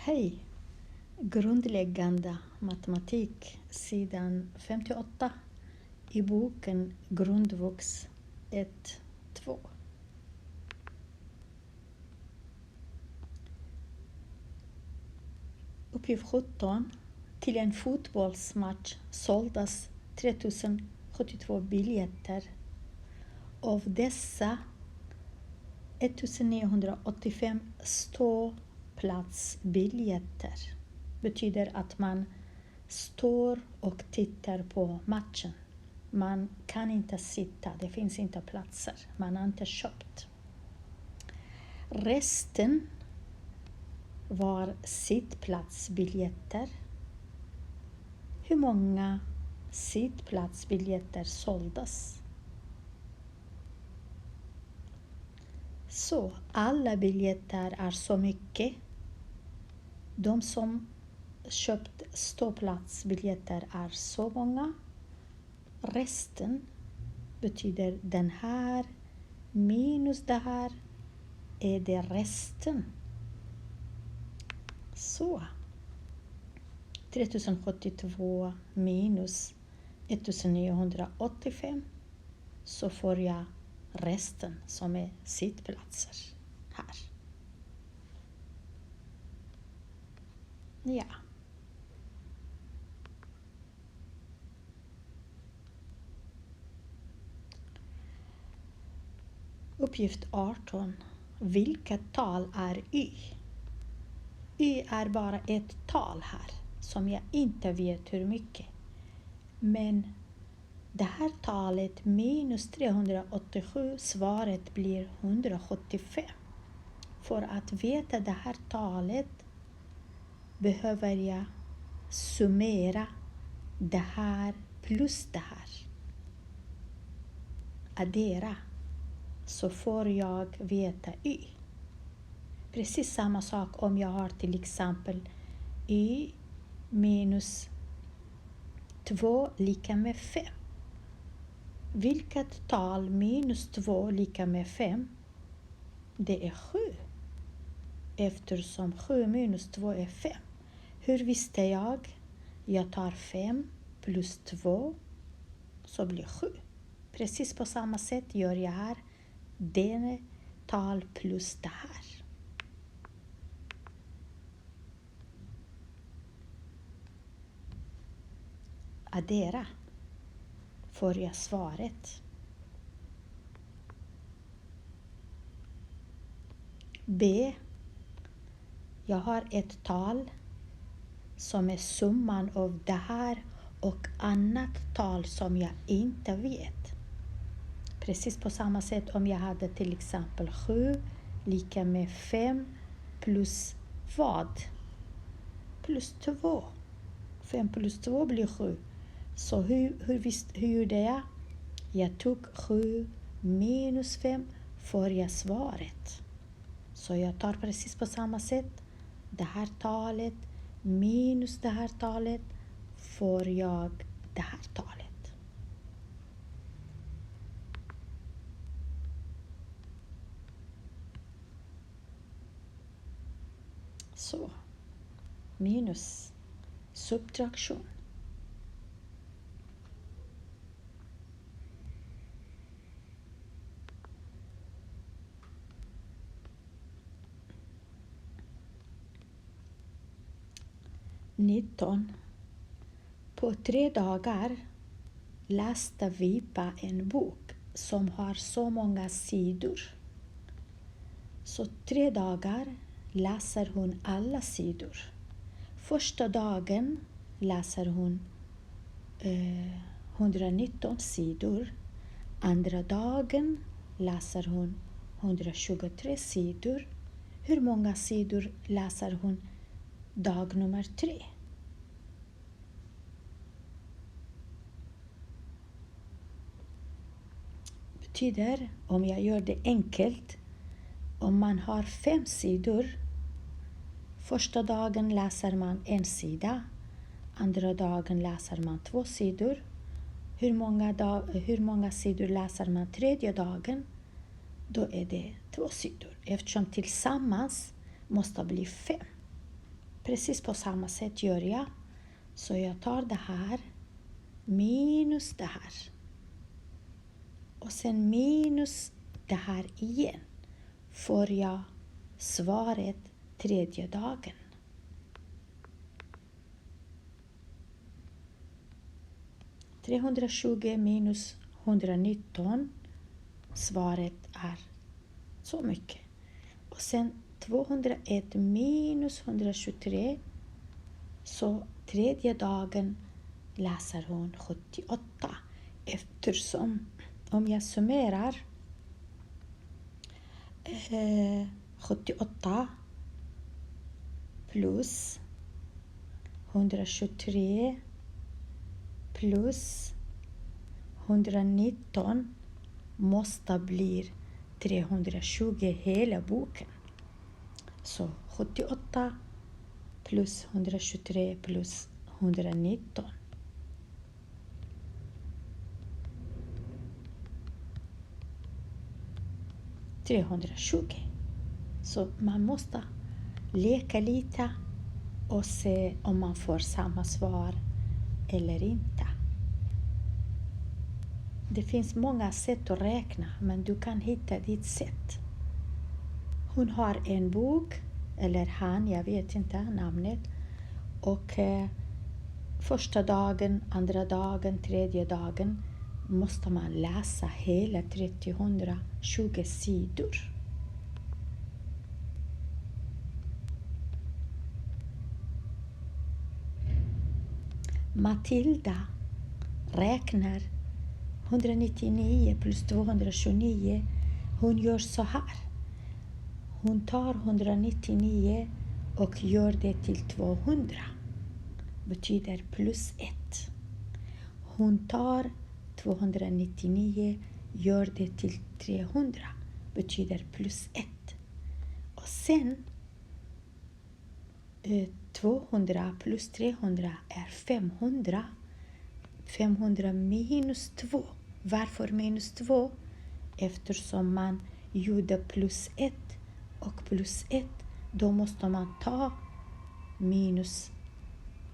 Hej! Grundläggande matematik, sidan 58 i boken Grundvux 1-2. Uppgift 17. Till en fotbollsmatch såldes 3072 biljetter. Av dessa 1985 ståplatsbiljetter betyder att man står och tittar på matchen. Man kan inte sitta, det finns inte platser, man har inte köpt. Resten var sittplatsbiljetter. Hur många sittplatsbiljetter såldes? Så alla biljetter är så mycket. De som köpt ståplatsbiljetter är så många. Resten betyder den här minus det här är det resten. Så 3072 minus 1985 så får jag resten som är sittplatser här. Ja. Uppgift 18. Vilket tal är y? Y är bara ett tal här som jag inte vet hur mycket. Men det här talet minus 387, svaret blir 175. För att veta det här talet behöver jag summera det här plus det här. Addera så får jag veta y. Precis samma sak om jag har till exempel y minus 2 lika med 5. Vilket tal minus 2 lika med 5? Det är 7. Eftersom 7 minus 2 är 5. Hur visste jag? Jag tar 5 plus 2 så blir 7. Precis på samma sätt gör jag här. Det tal plus det här. Addera får jag svaret. B. Jag har ett tal som är summan av det här och annat tal som jag inte vet. Precis på samma sätt om jag hade till exempel 7 lika med 5 plus vad? Plus 2. 5 plus 2 blir 7. Så hur gjorde jag? Jag tog 7 minus 5 får jag svaret. Så jag tar precis på samma sätt. Det här talet minus det här talet får jag det här talet. Så. Minus subtraktion. På 3 dagar läste Vipa en bok som har så många sidor. Så 3 dagar läser hon alla sidor. Första dagen läser hon 119 sidor. Andra dagen läser hon 123 sidor. Hur många sidor läser hon dag nummer 3? Betyder, om jag gör det enkelt, om man har 5 sidor, första dagen läser man 1 sida, andra dagen läser man 2 sidor. Hur många sidor läser man tredje dagen? Då är det 2 sidor, eftersom tillsammans måste bli 5. Precis på samma sätt gör jag. Så jag tar det här minus det här. Och sen minus det här igen. Får jag svaret tredje dagen. –320 minus 119. Svaret är så mycket. Och sen 201 minus 123. Så tredje dagen läser hon 78. Eftersom om jag summerar 78 plus 123 plus 119 måste bli 320 hela boken. Så 78 plus 123 plus 119. –320. Så man måste leka lite och se om man får samma svar eller inte. Det finns många sätt att räkna, men du kan hitta ditt sätt. Hon har en bok, eller han, jag vet inte namnet. Och första dagen, andra dagen, tredje dagen måste man läsa hela 320 sidor. Matilda räknar 199 plus 229. Hon gör så här. Hon tar 199 och gör det till 200. Betyder plus 1. Hon tar 299, gör det till 300. Betyder plus 1. Och sen 200 plus 300 är 500. 500 minus 2. Varför minus 2? Eftersom man gjorde plus 1 och plus 1. Då måste man ta minus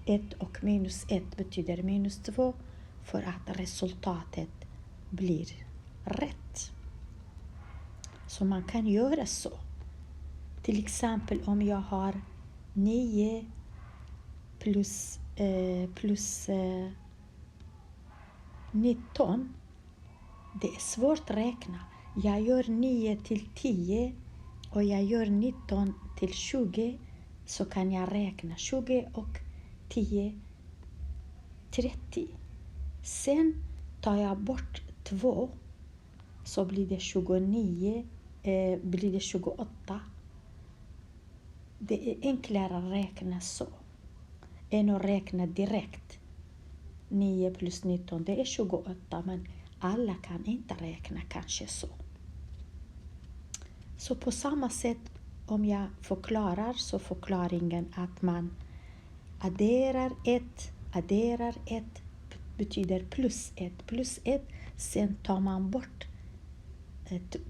1 och minus 1 betyder minus 2 för att resultatet blir rätt. Så man kan göra så. Till exempel om jag har 9 plus 19. Det är svårt att räkna. Jag gör 9 till 10 och jag gör 19 till 20. Så kan jag räkna 20 och 10, 30. Sen tar jag bort 2. Så blir det 29, blir det 28. Det är enklare att räkna så än att räkna direkt. 9 plus 19, det är 28, men alla kan inte räkna kanske så. Så på samma sätt, om jag förklarar, så förklaringen att man adderar 1 betyder plus 1. Sen tar man bort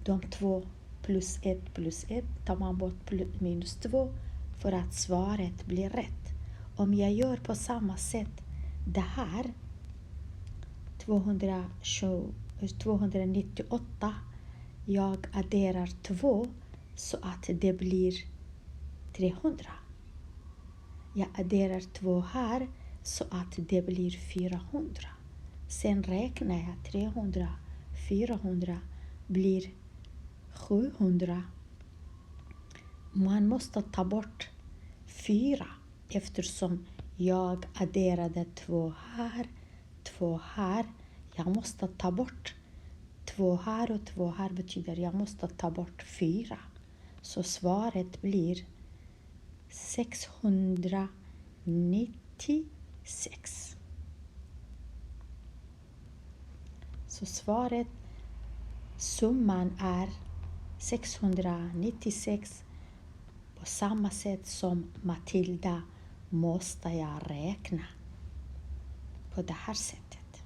de 2 plus 1 tar man bort minus 2 för att svaret blir rätt. Om jag gör på samma sätt det här 298, jag adderar 2 så att det blir 300. Jag adderar 2 här så att det blir 400. Sen räknar jag 300, 400 blir 700. Man måste ta bort 4 eftersom jag adderade 2 här, 2 här. Jag måste ta bort 2 här och 2 här betyder jag måste ta bort 4. Så svaret blir 696. Så svaret, summan är 696. På samma sätt som Matilda måste jag räkna på det här sättet.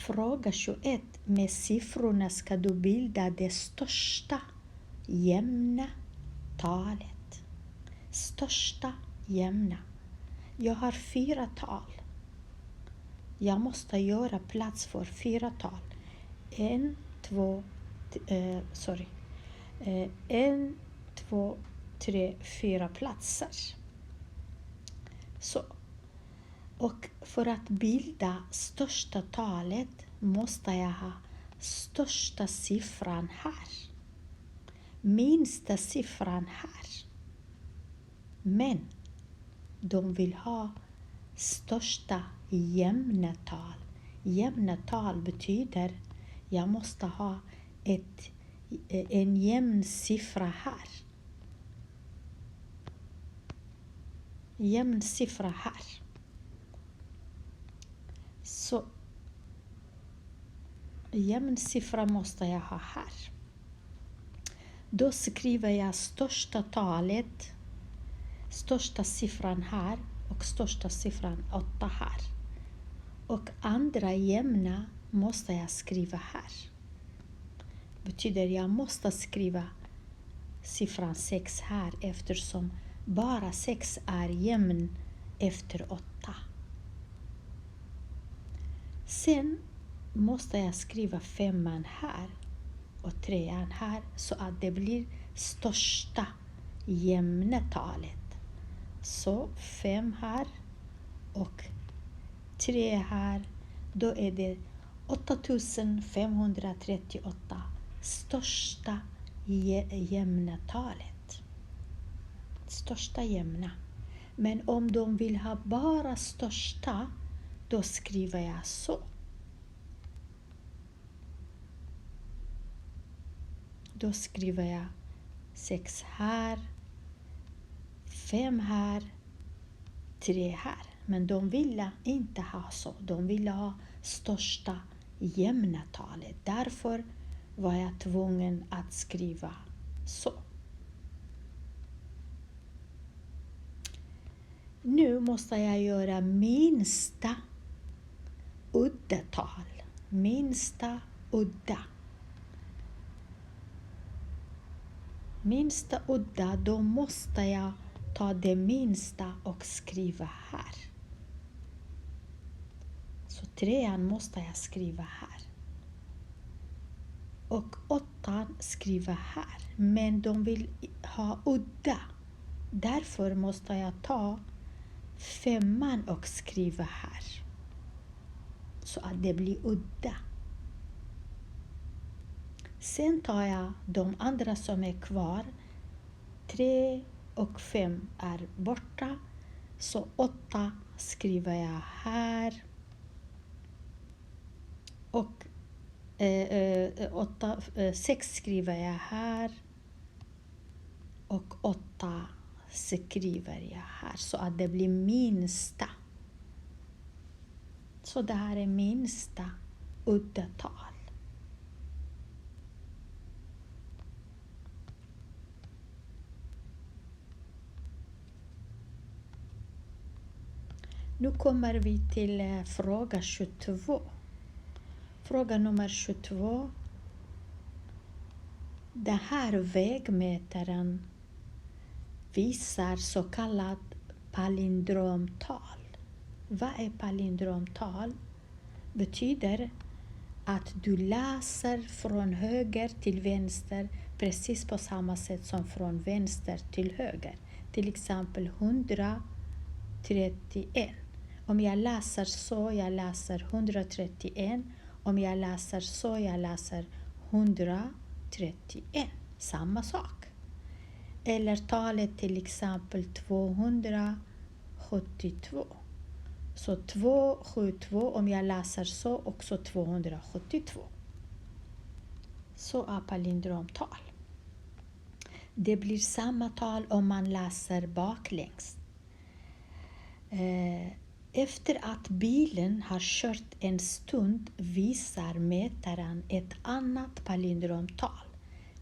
Fråga 21. Med siffrorna ska du bilda det största jämna talet. Största jämna. Jag har 4 tal. Jag måste göra plats för 4 tal. 1, 2, 3, 4 platser. Så. Och för att bilda största talet måste jag ha största siffran här. Minsta siffran här. Men de vill ha största jämna tal. Jämna tal betyder jag måste ha en jämn siffra här. Jämn siffra här. Så jämn siffra måste jag ha här. Då skriver jag största talet, största siffran här och största siffran 8 här. Och andra jämna måste jag skriva här. Betyder jag måste skriva siffran 6 här eftersom bara 6 är jämn efter 8. Sen måste jag skriva 5 här och 3 här så att det blir största jämna talet. Så 5 här och 3 här, då är det 8538 största jämna talet. Största jämna. Men om de vill ha bara största, då skriver jag så. Då skriver jag 6 här, 5 här, 3 här. Men de ville inte ha så. De ville ha största jämna talet. Därför var jag tvungen att skriva så. Nu måste jag göra minsta udda tal. Minsta udda. Minsta udda, då måste jag ta det minsta och skriva här. Så 3 måste jag skriva här. Och 8 skriva här. Men de vill ha udda. Därför måste jag ta 5 och skriva här. Så att det blir udda. Sen tar jag de andra som är kvar. 3 och 5 är borta. Så 8 skriver jag här. Och 6 skriver jag här. Och 8 skriver jag här. Så att det blir minsta. Så det här är minsta udda tal. Nu kommer vi till fråga 22. Fråga nummer 22. Den här vägmätaren visar så kallat palindromtal. Vad är palindromtal? Betyder att du läser från höger till vänster precis på samma sätt som från vänster till höger. Till exempel 131. Om jag läser så, jag läser 131. Om jag läser så, jag läser 131. Samma sak. Eller talet till exempel 272. Så 272, om jag läser så, också 272. Så är palindromtal. Det blir samma tal om man läser baklänges. Efter att bilen har kört en stund visar mätaren ett annat palindromtal.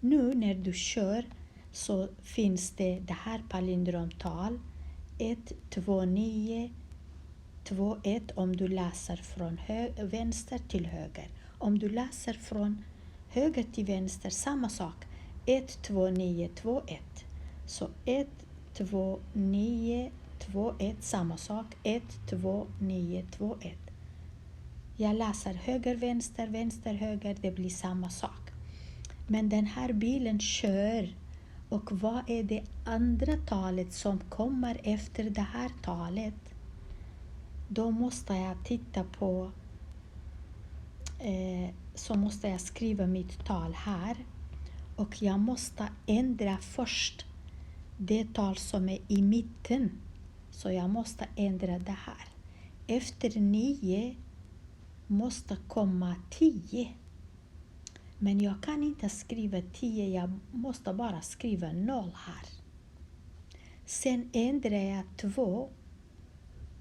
Nu när du kör så finns det här palindromtal 129 121 om du läser från vänster till höger. Om du läser från höger till vänster, samma sak. 12921. Så 12921, samma sak. 12921. Jag läser höger, vänster, vänster, höger. Det blir samma sak. Men den här bilen kör. Och vad är det andra talet som kommer efter det här talet? Då måste jag titta på, så måste jag skriva mitt tal här. Och jag måste ändra först det tal som är i mitten. Så jag måste ändra det här. Efter 9 måste komma 10. Men jag kan inte skriva 10, jag måste bara skriva 0 här. Sen ändrar jag 2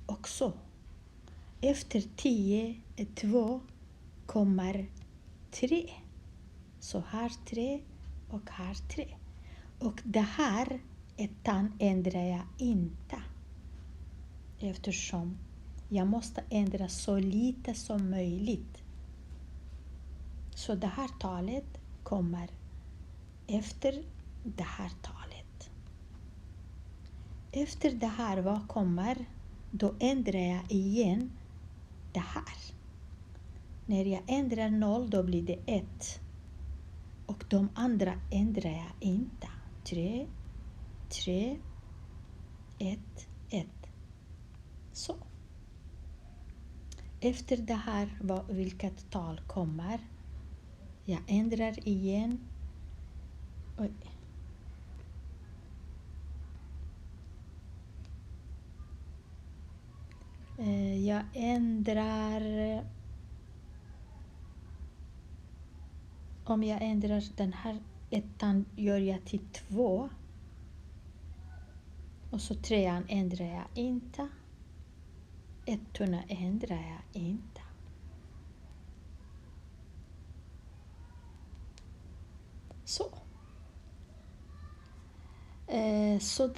också. Efter 10, 2 kommer 3. Så här 3 och här 3. Och det här ettan ändrar jag inte. Eftersom jag måste ändra så lite som möjligt. Så det här talet kommer efter det här talet. Efter det här, vad kommer? Då ändrar jag igen det här. När jag ändrar 0, då blir det 1. Och de andra ändrar jag inte. 3, 3, 1, 1. Så. Efter det här, vilket tal kommer? Jag ändrar igen. Oj. Jag ändrar. Om jag ändrar den här ettan gör jag till 2. Och så 3 ändrar jag inte. 1 ändrar jag inte. Så. Så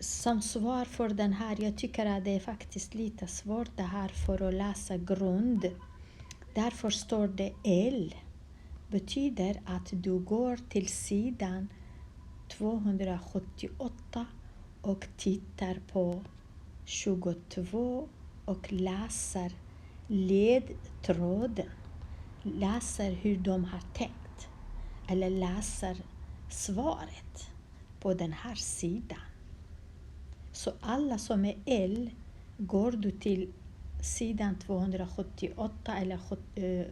som svar för den här, jag tycker att det är faktiskt lite svårt det här för att läsa grund. Därför står det L. Betyder att du går till sidan 278 och tittar på 22 och läser ledtråden. Läser hur de har tänkt. Eller läser svaret på den här sidan. Så alla som är L går du till sidan 278 eller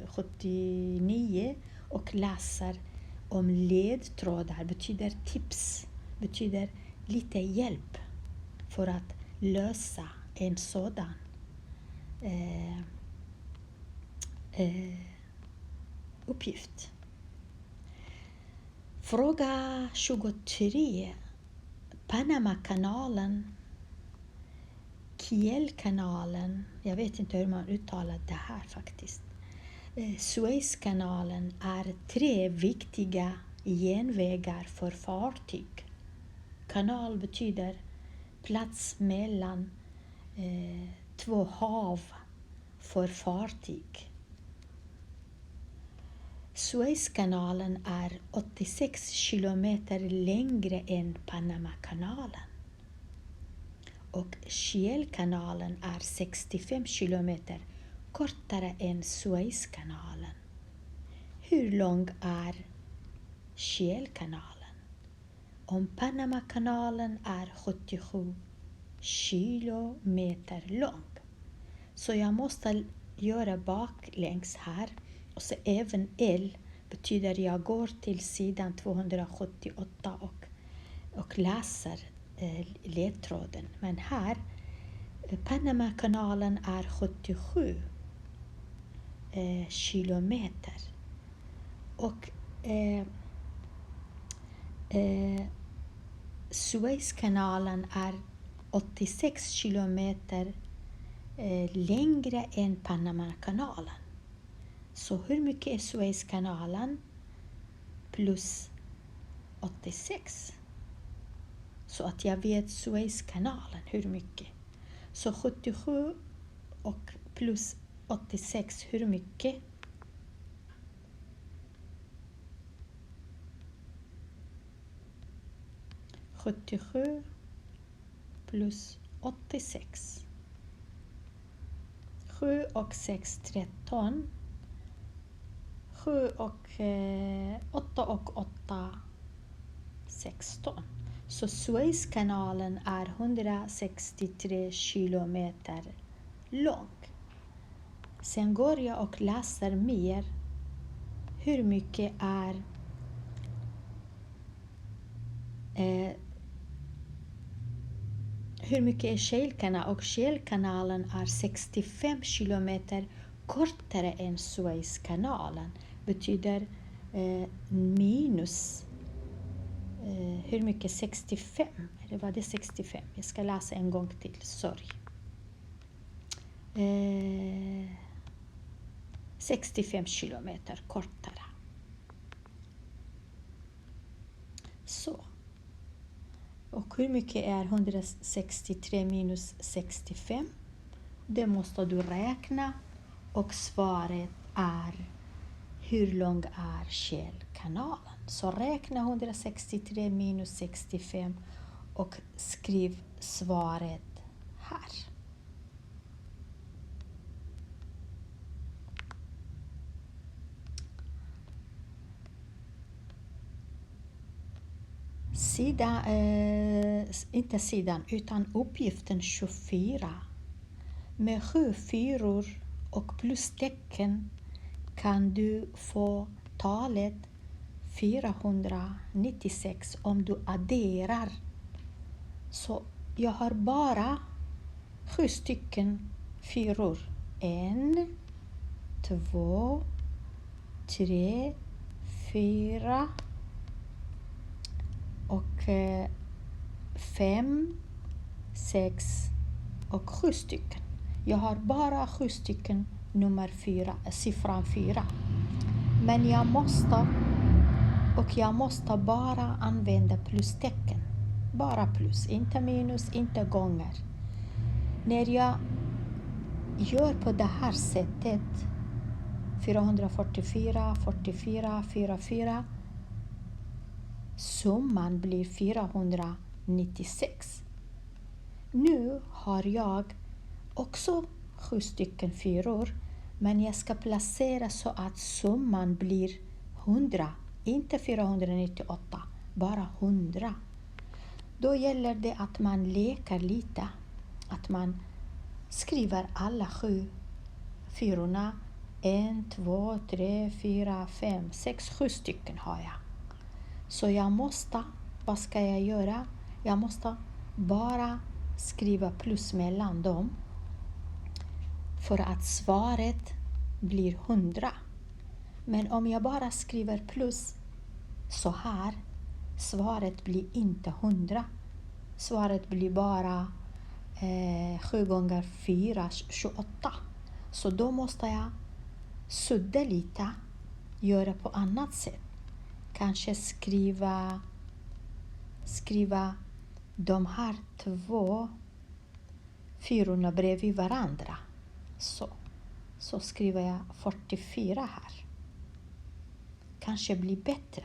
79 och läser om ledtrådar. Betyder tips. Betyder lite hjälp för att lösa en sådan uppgift. Fråga 23. Panamakanalen, Kielkanalen, jag vet inte hur man uttalar det här faktiskt. Suezkanalen är 3 viktiga genvägar för fartyg. Kanal betyder plats mellan 2 hav för fartyg. Suezkanalen är 86 kilometer längre än Panamakanalen. Och Kielkanalen är 65 kilometer kortare än Suezkanalen. Hur lång är Kielkanalen? Om Panamakanalen är 77 kilometer lång. Så jag måste göra baklänges här. Och så även L betyder jag går till sidan 278 och läser ledtråden. Men här, Panamakanalen är 77 kilometer. Och Suezkanalen är 86 kilometer längre än Panamakanalen. Så hur mycket är Suezkanalen plus 86? Så att jag vet Suezkanalen hur mycket. Så 77 och plus 86, hur mycket? –77 plus 86. 7 och 6, 13. 7 och 8 och 8, 16. Så Suezkanalen är 163 kilometer lång. Sen går jag och läser mer. Hur mycket är Suezkanalen? Och Suezkanalen är 65 kilometer kortare än Suezkanalen. Betyder minus. Hur mycket? 65? Eller var det 65? Jag ska läsa en gång till, sorry. 65 kilometer kortare. Så. Och hur mycket är 163 minus 65? Det måste du räkna. Och svaret är: hur lång är Suezkanalen? Så räkna 163 minus 65 och skriv svaret här. Inte sidan, utan uppgiften 24. Med 7 fyror och plustecken kan du få talet 496 om du adderar. Så jag har bara 7 stycken fyror. 1, 2, 3, 4 och 5, 6 och 7 stycken. Jag har bara 7 stycken nummer 4, siffran 4. Men jag måste bara använda plustecken. Bara plus, inte minus, inte gånger. När jag gör på det här sättet, 444, 44, 44, summan blir 496. Nu har jag också 7 stycken fyror, men jag ska placera så att summan blir 100, inte 498, bara 100. Då gäller det att man leker lite, att man skriver alla 7 fyrorna. 1, 2, 3, 4, 5, 6, 7 stycken har jag. Så vad ska jag göra? Jag måste bara skriva plus mellan dem för att svaret blir 100. Men om jag bara skriver plus så här, svaret blir inte 100. Svaret blir bara 7 gånger 4, 28. Så då måste jag sudda lite, göra på annat sätt. Kanske skriva de här 2 fyrorna bredvid varandra. Så skriver jag 44 här. Kanske blir bättre.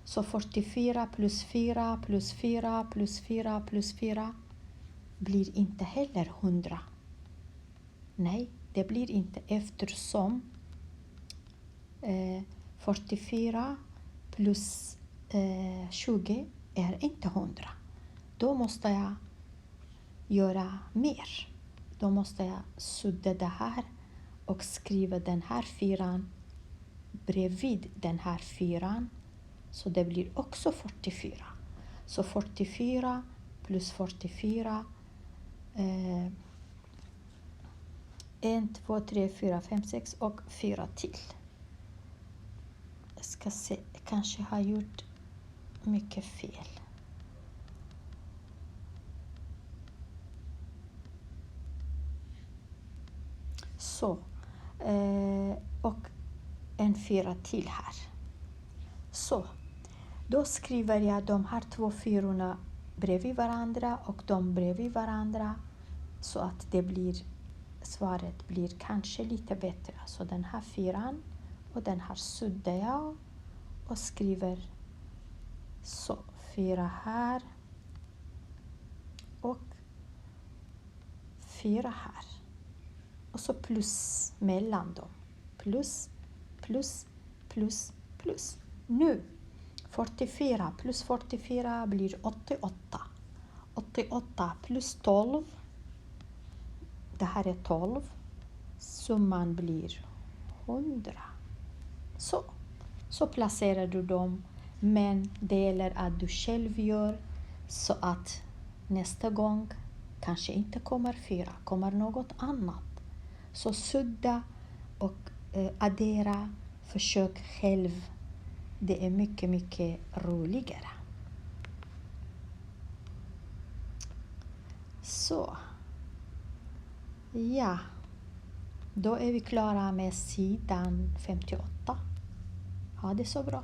Så 44 plus 4 plus 4 plus 4 plus 4 blir inte heller 100. Nej, det blir inte, eftersom 44 plus 20 är inte 100. Då måste jag göra mer. Då måste jag sudda det här och skriva den här 4 bredvid den här 4. Så det blir också 44. Så 44 plus 44. 1, 2, 3, 4, 5, 6 och 4 till. Jag ska se, kanske har gjort mycket fel. Så. Och en 4 till här. Så. Då skriver jag de här 2 fyrorna bredvid varandra och de bredvid varandra, så att svaret blir kanske lite bättre. Så den här 4 och den här suddar jag och skriver så 4 här och 4 här. Och så plus mellan dem. Plus, plus, plus, plus. Nu 44 plus 44 blir 88. 88 plus 12. Det här är 12. Summan blir 100. Så placerar du dem. Men det gäller att du själv gör så att nästa gång kanske inte kommer 4, kommer något annat. Så sudda och addera, försök själv. Det är mycket, mycket roligare. Så. Ja. Då är vi klara med sidan 58. Ha det så bra.